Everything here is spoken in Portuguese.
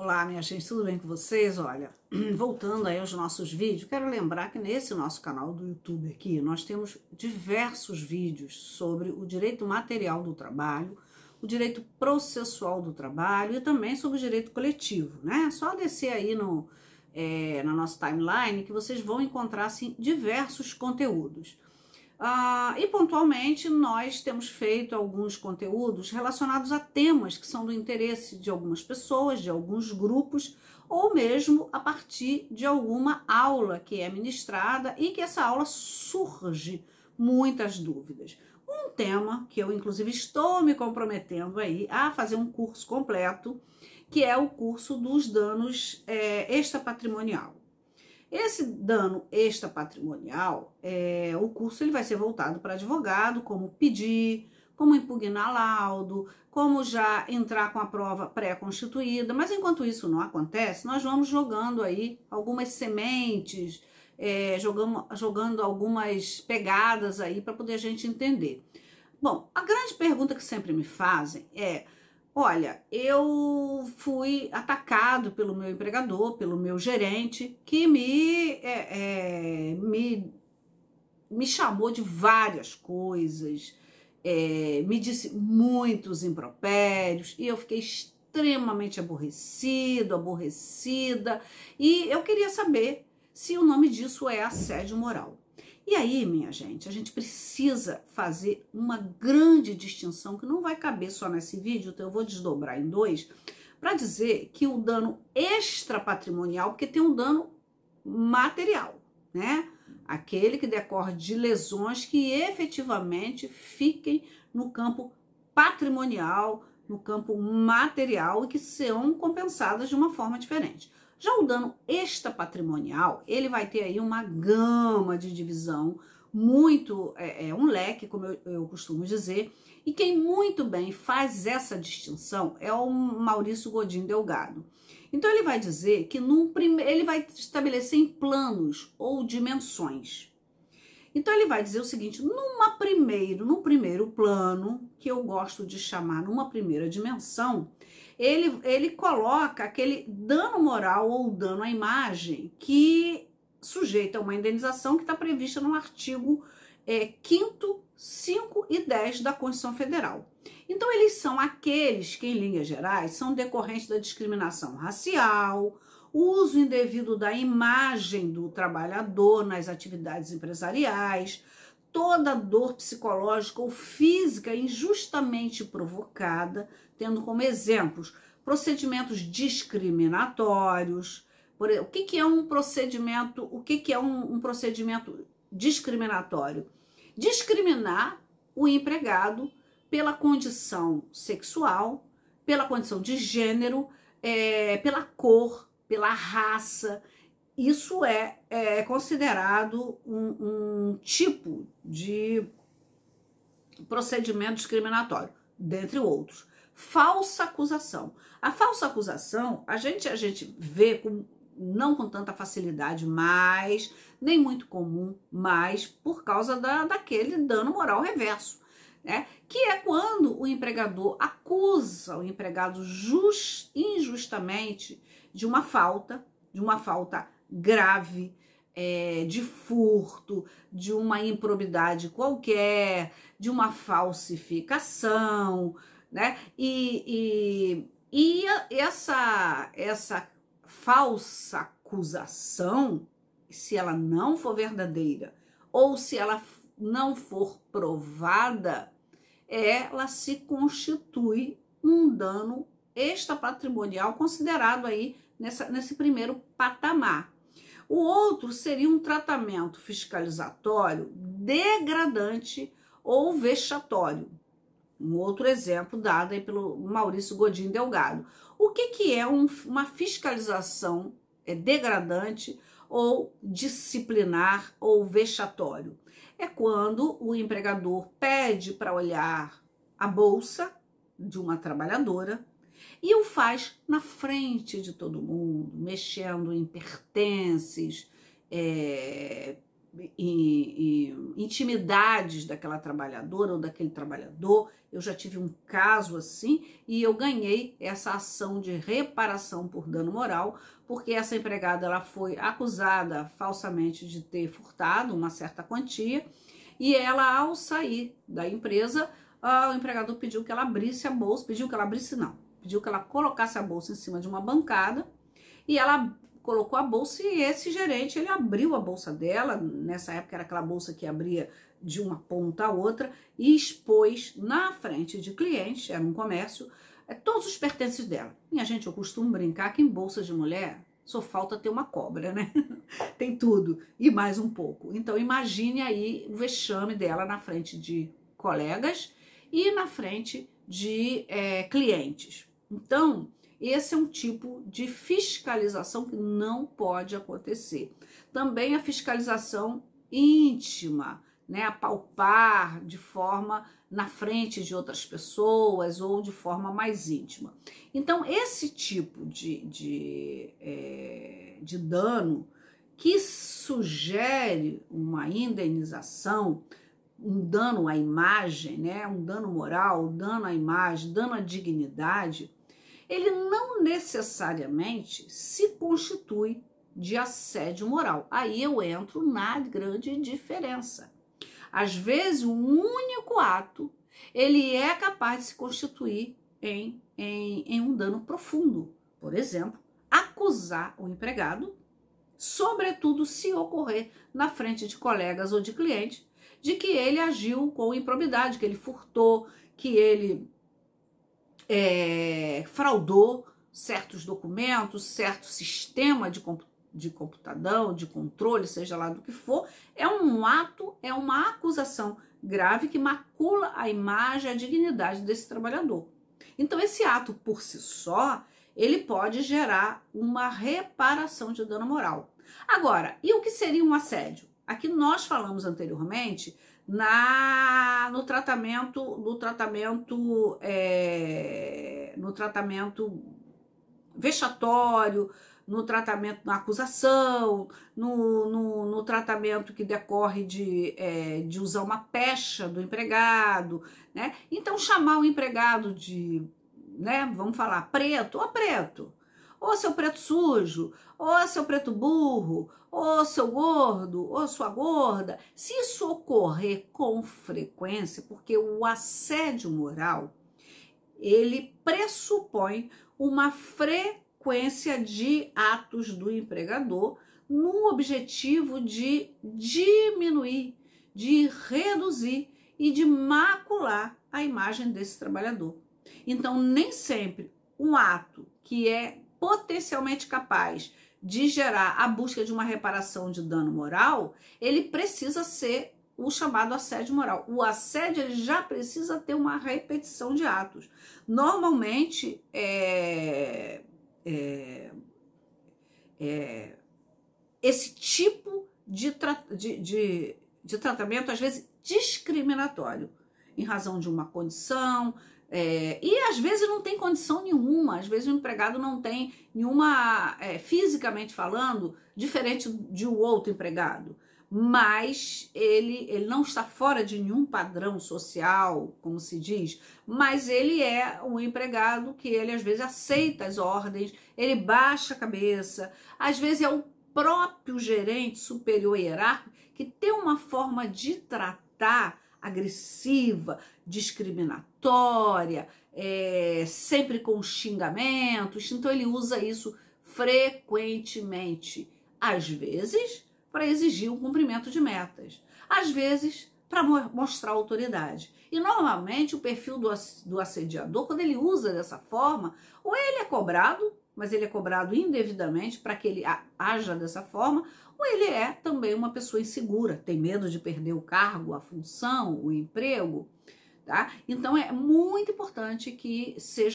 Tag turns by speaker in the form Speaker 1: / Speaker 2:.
Speaker 1: Olá, minha gente, tudo bem com vocês? Olha, voltando aí aos nossos vídeos, quero lembrar que nesse nosso canal do YouTube aqui, nós temos diversos vídeos sobre o direito material do trabalho, o direito processual do trabalho e também sobre o direito coletivo, né? Só descer aí na nossa timeline que vocês vão encontrar, assim, diversos conteúdos. E pontualmente nós temos feito alguns conteúdos relacionados a temas que são do interesse de algumas pessoas, de alguns grupos, ou mesmo a partir de alguma aula que é ministrada e que essa aula surge muitas dúvidas. Um tema que eu inclusive estou me comprometendo aí a fazer um curso completo, que é o curso dos danos extrapatrimonial. Esse dano extrapatrimonial, o curso ele vai ser voltado para advogado, como pedir, como impugnar laudo, como já entrar com a prova pré-constituída, mas enquanto isso não acontece, nós vamos jogando aí algumas sementes, jogando algumas pegadas aí para poder a gente entender. Bom, a grande pergunta que sempre me fazem é: olha, eu fui atacado pelo meu empregador, pelo meu gerente, que me chamou de várias coisas, me disse muitos impropérios, e eu fiquei extremamente aborrecida, e eu queria saber se o nome disso é assédio moral. E aí, minha gente, a gente precisa fazer uma grande distinção que não vai caber só nesse vídeo, então eu vou desdobrar em dois, para dizer que o dano extrapatrimonial, porque tem um dano material, né? Aquele que decorre de lesões que efetivamente fiquem no campo patrimonial, no campo material e que serão compensadas de uma forma diferente. Já o dano extrapatrimonial, ele vai ter aí uma gama de divisão, muito, um leque, como eu costumo dizer, e quem muito bem faz essa distinção é o Maurício Godinho Delgado. Então ele vai dizer que ele vai estabelecer em planos ou dimensões. Então ele vai dizer o seguinte: num primeiro plano, que eu gosto de chamar numa primeira dimensão, ele coloca aquele dano moral ou dano à imagem que sujeita a uma indenização que está prevista no artigo 5º, 5 e 10 da Constituição Federal. Então eles são aqueles que, em linhas gerais, são decorrentes da discriminação racial, o uso indevido da imagem do trabalhador nas atividades empresariais, toda dor psicológica ou física injustamente provocada, tendo como exemplos procedimentos discriminatórios. O que é um procedimento? O que é um procedimento discriminatório? Discriminar o empregado pela condição sexual, pela condição de gênero, pela cor, pela raça. Isso é considerado um tipo de procedimento discriminatório, dentre outros. Falsa acusação. A falsa acusação, a gente vê não com tanta facilidade, mas nem muito comum, mas por causa daquele dano moral reverso, né? Que é quando o empregador acusa o empregado injustamente de uma falta grave, de furto, de uma improbidade qualquer, de uma falsificação, né? E essa falsa acusação, se ela não for verdadeira ou se ela não for provada, ela se constitui um dano extrapatrimonial considerado aí nesse primeiro patamar. O outro seria um tratamento fiscalizatório degradante ou vexatório. Um outro exemplo dado aí pelo Maurício Godinho Delgado. O que é uma fiscalização degradante ou disciplinar ou vexatório? É quando o empregador pede para olhar a bolsa de uma trabalhadora e o faz na frente de todo mundo, mexendo em pertences, intimidades daquela trabalhadora ou daquele trabalhador. Eu já tive um caso assim e eu ganhei essa ação de reparação por dano moral, porque essa empregada ela foi acusada falsamente de ter furtado uma certa quantia e ela, ao sair da empresa, o empregador pediu que ela abrisse a bolsa, pediu que ela colocasse a bolsa em cima de uma bancada e ela colocou a bolsa e esse gerente, ele abriu a bolsa dela, nessa época era aquela bolsa que abria de uma ponta a outra, e expôs na frente de clientes, era um comércio, todos os pertences dela. Minha gente, eu costumo brincar que em bolsa de mulher só falta ter uma cobra, né? Tem tudo, e mais um pouco. Então imagine aí o vexame dela na frente de colegas e na frente de clientes. Então, esse é um tipo de fiscalização que não pode acontecer. Também a fiscalização íntima, né? Apalpar de forma na frente de outras pessoas ou de forma mais íntima. Então, esse tipo de dano que sugere uma indenização, um dano à imagem, né? Um dano moral, dano à imagem, dano à dignidade, ele não necessariamente se constitui de assédio moral. Aí eu entro na grande diferença. Às vezes, o único ato, ele é capaz de se constituir em um dano profundo. Por exemplo, acusar o empregado, sobretudo se ocorrer na frente de colegas ou de clientes, de que ele agiu com improbidade, que ele furtou, que ele fraudou certos documentos, certo sistema de computador, de controle, seja lá do que for. É um ato, é uma acusação grave que macula a imagem, a dignidade desse trabalhador. Então, esse ato por si só, ele pode gerar uma reparação de dano moral. Agora, e o que seria um assédio? Aqui nós falamos anteriormente no tratamento vexatório, no tratamento na acusação, no tratamento que decorre de usar uma pecha do empregado, né? Então, chamar o empregado de, né, vamos falar, preto, ou seu preto sujo, ou seu preto burro, ou seu gordo, ou sua gorda, se isso ocorrer com frequência, porque o assédio moral, ele pressupõe uma frequência de atos do empregador no objetivo de diminuir, de reduzir e de macular a imagem desse trabalhador. Então, nem sempre um ato que é potencialmente capaz de gerar a busca de uma reparação de dano moral, ele precisa ser o chamado assédio moral. O assédio ele já precisa ter uma repetição de atos. Normalmente, esse tipo de tratamento, às vezes, discriminatório, em razão de uma condição, e às vezes não tem condição nenhuma, às vezes o empregado não tem nenhuma, fisicamente falando, diferente de um outro empregado, mas ele não está fora de nenhum padrão social, como se diz, mas ele é um empregado que ele às vezes aceita as ordens, ele baixa a cabeça, às vezes é o próprio gerente superior hierárquico que tem uma forma de tratar agressiva, discriminatória, sempre com xingamentos, então ele usa isso frequentemente, às vezes para exigir o cumprimento de metas, às vezes para mostrar autoridade. E normalmente o perfil do assediador, quando ele usa dessa forma, ou ele é cobrado, mas ele é cobrado indevidamente para que ele haja dessa forma, ou ele é também uma pessoa insegura, tem medo de perder o cargo, a função, o emprego, tá? Então é muito importante que seja